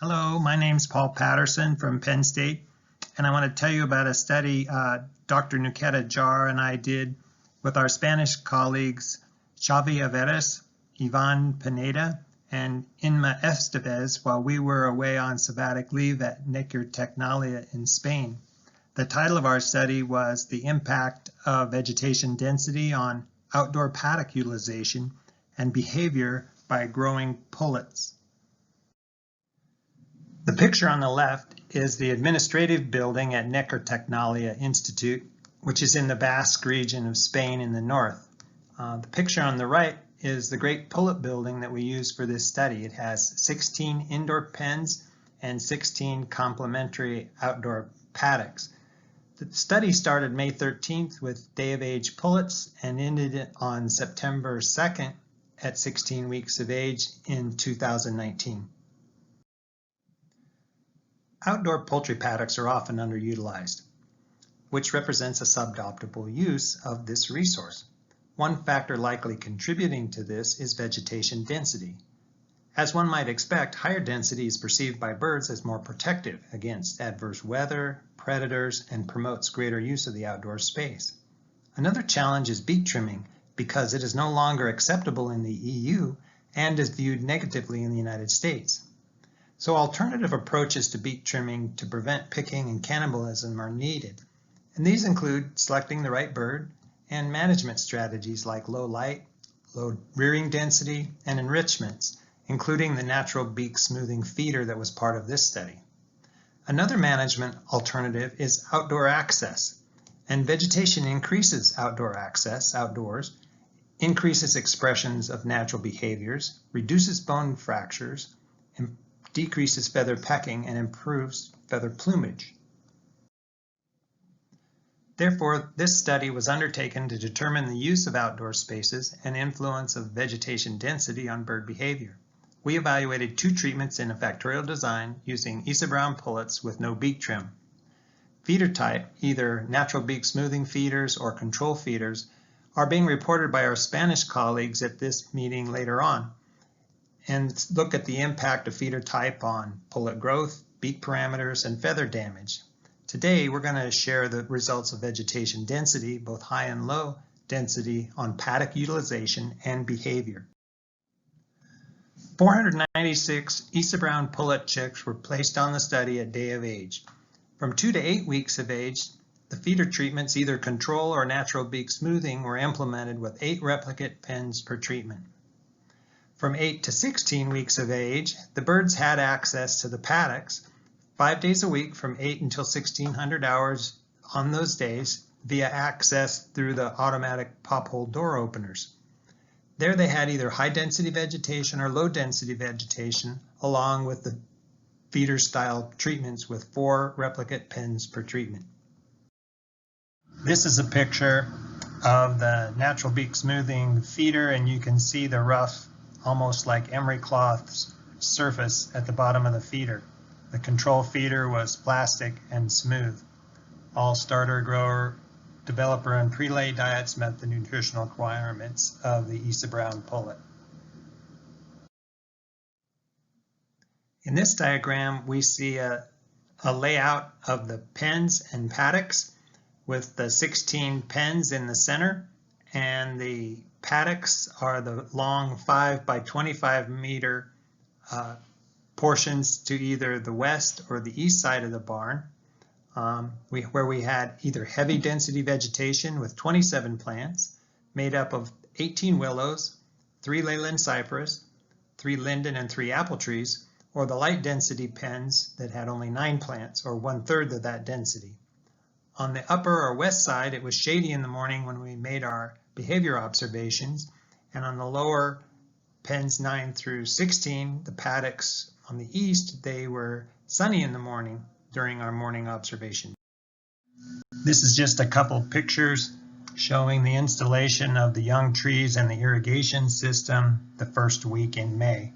Hello, my name's Paul Patterson from Penn State, and I want to tell you about a study Dr. Nuqueta Jar and I did with our Spanish colleagues Xavi Averes, Ivan Pineda, and Inma Estevez while we were away on sabbatic leave at Necker Tecnalia in Spain. The title of our study was The Impact of Vegetation Density on Outdoor Paddock Utilization and Behavior by Growing Pullets. The picture on the left is the administrative building at Necker Tecnalia Institute, which is in the Basque region of Spain in the north. The picture on the right is the great pullet building that we use for this study. It has 16 indoor pens and 16 complementary outdoor paddocks. The study started May 13th with day of age pullets and ended on September 2nd at 16 weeks of age in 2019. Outdoor poultry paddocks are often underutilized, which represents a suboptimal use of this resource. One factor likely contributing to this is vegetation density. As one might expect, higher density is perceived by birds as more protective against adverse weather, predators, and promotes greater use of the outdoor space. Another challenge is beak trimming because it is no longer acceptable in the EU and is viewed negatively in the United States. So alternative approaches to beak trimming to prevent picking and cannibalism are needed, and these include selecting the right bird and management strategies like low light, low rearing density, and enrichments, including the natural beak smoothing feeder that was part of this study. Another management alternative is outdoor access, and vegetation increases outdoor access outdoors, increases expressions of natural behaviors, reduces bone fractures, and decreases feather pecking and improves feather plumage. Therefore, this study was undertaken to determine the use of outdoor spaces and influence of vegetation density on bird behavior. We evaluated 2 treatments in a factorial design using Isa brown pullets with no beak trim. Feeder type, either natural beak smoothing feeders or control feeders, are being reported by our Spanish colleagues at this meeting later on, and look at the impact of feeder type on pullet growth, beak parameters, and feather damage. Today, we're going to share the results of vegetation density, both high and low density, on paddock utilization and behavior. 496 Isa brown pullet chicks were placed on the study at day of age. From 2 to 8 weeks of age, the feeder treatments, either control or natural beak smoothing, were implemented with 8 replicate pens per treatment. From 8 to 16 weeks of age, the birds had access to the paddocks 5 days a week from 8 until 1600 hours on those days via access through the automatic pop hole door openers. There they had either high density vegetation or low density vegetation along with the feeder style treatments with 4 replicate pens per treatment. This is a picture of the natural beak smoothing feeder, and you can see the rough, almost like emery cloth surface at the bottom of the feeder. The control feeder was plastic and smooth. All starter, grower, developer, and prelay diets met the nutritional requirements of the Isa brown pullet. In this diagram, we see a layout of the pens and paddocks with the 16 pens in the center, and the paddocks are the long 5 by 25 meter portions to either the west or the east side of the barn, where we had either heavy density vegetation with 27 plants made up of 18 willows, 3 leyland cypress, 3 linden, and 3 apple trees, or the light density pens that had only 9 plants, or 1/3 of that density. On the upper or west side, it was shady in the morning when we made our behavior observations, and on the lower pens 9 through 16, the paddocks on the east, they were sunny in the morning during our morning observation. This is just a couple pictures showing the installation of the young trees and the irrigation system the first week in May.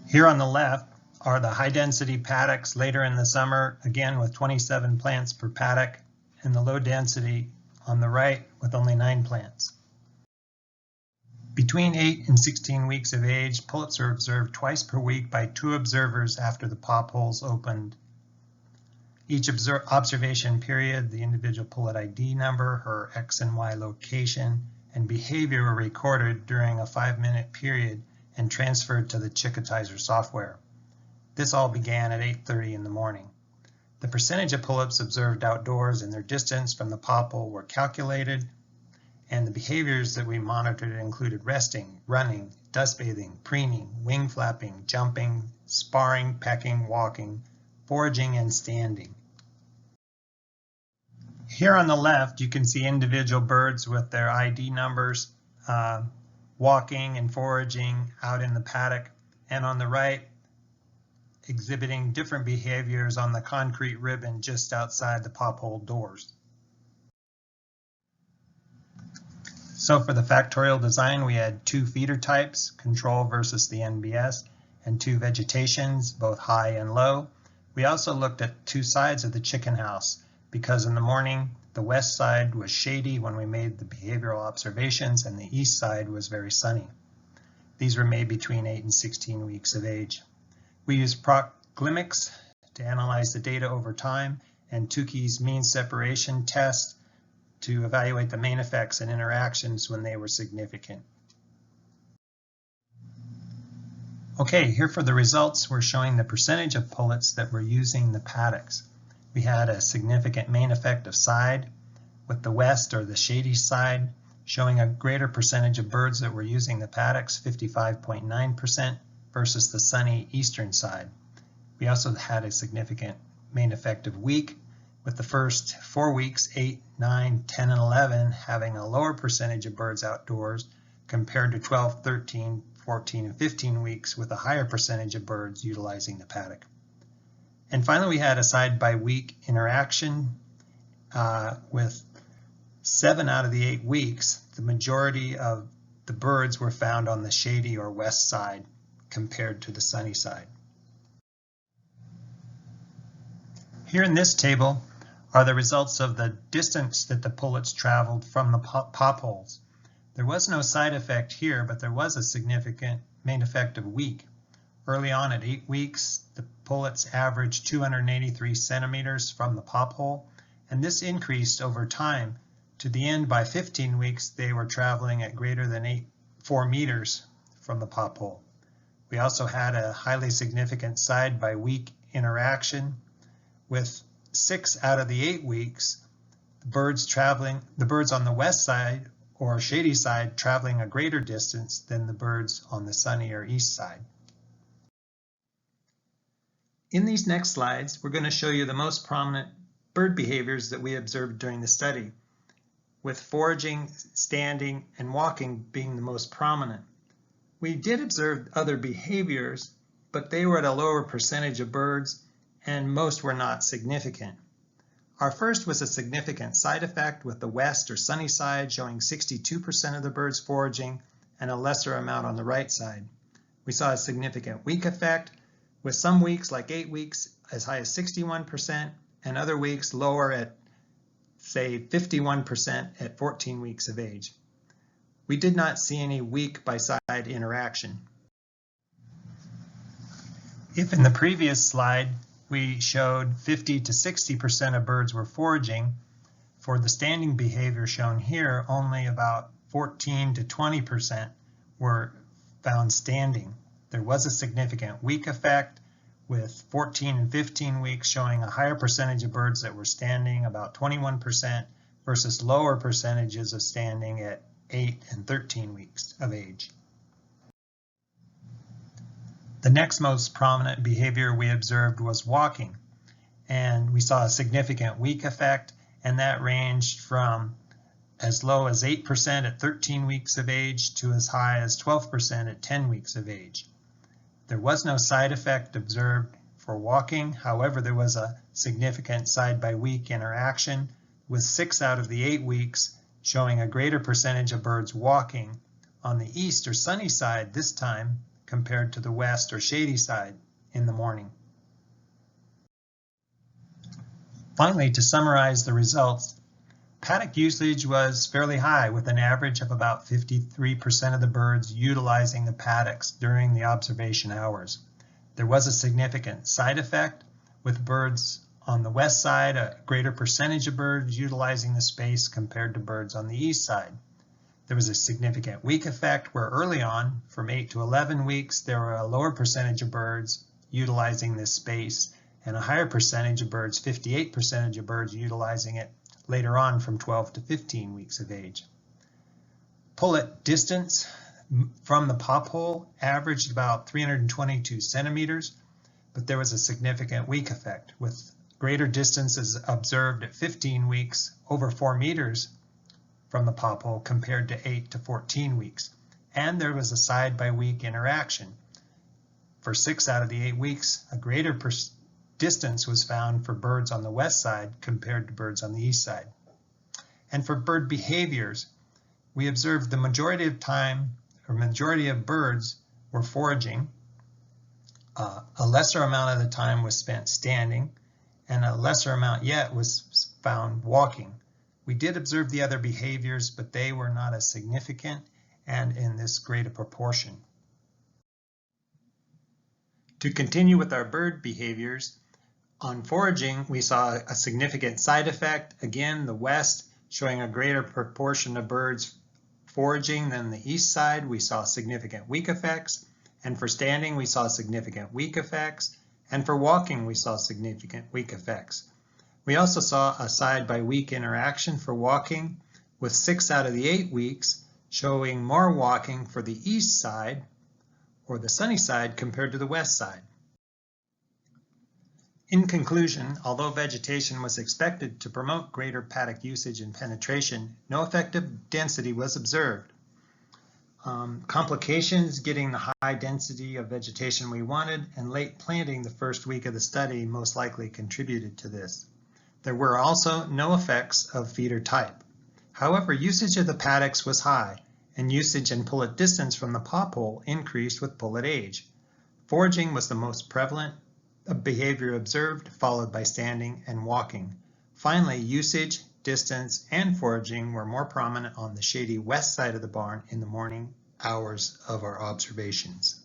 Here on the left are the high density paddocks later in the summer, again with 27 plants per paddock, and the low density on the right with only 9 plants. Between Between 8 and 16 weeks of age, pullets are observed twice per week by 2 observers after the pop holes opened. Each observation period, the individual pullet ID number, her X and Y location, and behavior were recorded during a 5-minute period and transferred to the chickatizer software. This all began at 8:30 in the morning. The percentage of pullets observed outdoors and their distance from the pop hole were calculated, and the behaviors that we monitored included resting, running, dust bathing, preening, wing flapping, jumping, sparring, pecking, walking, foraging, and standing. Here on the left, you can see individual birds with their ID numbers walking and foraging out in the paddock, and on the right, exhibiting different behaviors on the concrete ribbon just outside the pop hole doors. So for the factorial design, we had 2 feeder types, control versus the NBS, and 2 vegetations, both high and low. We also looked at 2 sides of the chicken house, because in the morning, the west side was shady when we made the behavioral observations, and the east side was very sunny. These were made between 8 and 16 weeks of age. We used proxemics to analyze the data over time, and Tukey's mean separation test to evaluate the main effects and interactions when they were significant. Okay, here for the results, we're showing the percentage of pullets that were using the paddocks. We had a significant main effect of side, with the west or the shady side showing a greater percentage of birds that were using the paddocks, 55.9%, versus the sunny eastern side. We also had a significant main effect of week, with the first 4 weeks, 8, 9, 10, and 11, having a lower percentage of birds outdoors compared to 12, 13, 14, and 15 weeks with a higher percentage of birds utilizing the paddock. And finally, we had a side by week interaction with 7 out of the 8 weeks. The majority of the birds were found on the shady or west side compared to the sunny side. Here in this table are the results of the distance that the pullets traveled from the pop holes. There was no side effect here, but there was a significant main effect of week. Early on at 8 weeks, the pullets averaged 283 centimeters from the pop hole, and this increased over time. To the end, by 15 weeks, they were traveling at greater than 4 meters from the pop hole. We also had a highly significant side by week interaction with 6 out of the 8 weeks, the birds on the west side or shady side traveling a greater distance than the birds on the sunny or east side. In these next slides, we're going to show you the most prominent bird behaviors that we observed during the study, with foraging, standing, and walking being the most prominent. We did observe other behaviors, but they were at a lower percentage of birds, and most were not significant. Our first was a significant side effect with the west or sunny side showing 62% of the birds foraging and a lesser amount on the right side. We saw a significant week effect with some weeks, like 8 weeks, as high as 61% and other weeks lower at, say, 51% at 14 weeks of age. We did not see any week by side interaction. If in the previous slide we showed 50 to 60% of birds were foraging, for the standing behavior shown here, only about 14 to 20% were found standing. There was a significant week effect with 14 and 15 weeks showing a higher percentage of birds that were standing, about 21%, versus lower percentages of standing at 8 and 13 weeks of age. The next most prominent behavior we observed was walking, and we saw a significant week effect, and that ranged from as low as 8% at 13 weeks of age to as high as 12% at 10 weeks of age. There was no side effect observed for walking. However, there was a significant side by week interaction with 6 out of the 8 weeks showing a greater percentage of birds walking on the east or sunny side this time compared to the west or shady side in the morning. Finally, to summarize the results, Paddock usage was fairly high, with an average of about 53% of the birds utilizing the paddocks during the observation hours. There was a significant side effect, with birds on the west side, a greater percentage of birds utilizing the space compared to birds on the east side. There was a significant week effect where early on, from 8 to 11 weeks, there were a lower percentage of birds utilizing this space and a higher percentage of birds, 58% of birds utilizing it later on from 12 to 15 weeks of age. Pullet distance from the pop hole averaged about 322 centimeters, but there was a significant week effect, with greater distances observed at 15 weeks, over 4 meters from the pop hole compared to 8 to 14 weeks. And there was a side by week interaction. For 6 out of the 8 weeks, a greater distance was found for birds on the west side compared to birds on the east side. And for bird behaviors, we observed the majority of birds were foraging. A lesser amount of the time was spent standing, and a lesser amount yet was found walking. We did observe the other behaviors, but they were not as significant and in this great a proportion. To continue with our bird behaviors, on foraging, we saw a significant side effect. Again, the west showing a greater proportion of birds foraging than the east side. We saw significant weak effects. And for standing, we saw significant weak effects. And for walking, we saw significant weak effects. We also saw a side by week interaction for walking, with 6 out of the 8 weeks showing more walking for the east side or the sunny side compared to the west side. In conclusion, although vegetation was expected to promote greater paddock usage and penetration, no effective density was observed. Complications getting the high density of vegetation we wanted and late planting the first week of the study most likely contributed to this. There were also no effects of feeder type. However, usage of the paddocks was high, and usage and pullet distance from the pop hole increased with pullet age. Foraging was the most prevalent behavior observed, followed by standing and walking. Finally, usage, distance, and foraging were more prominent on the shady west side of the barn in the morning hours of our observations.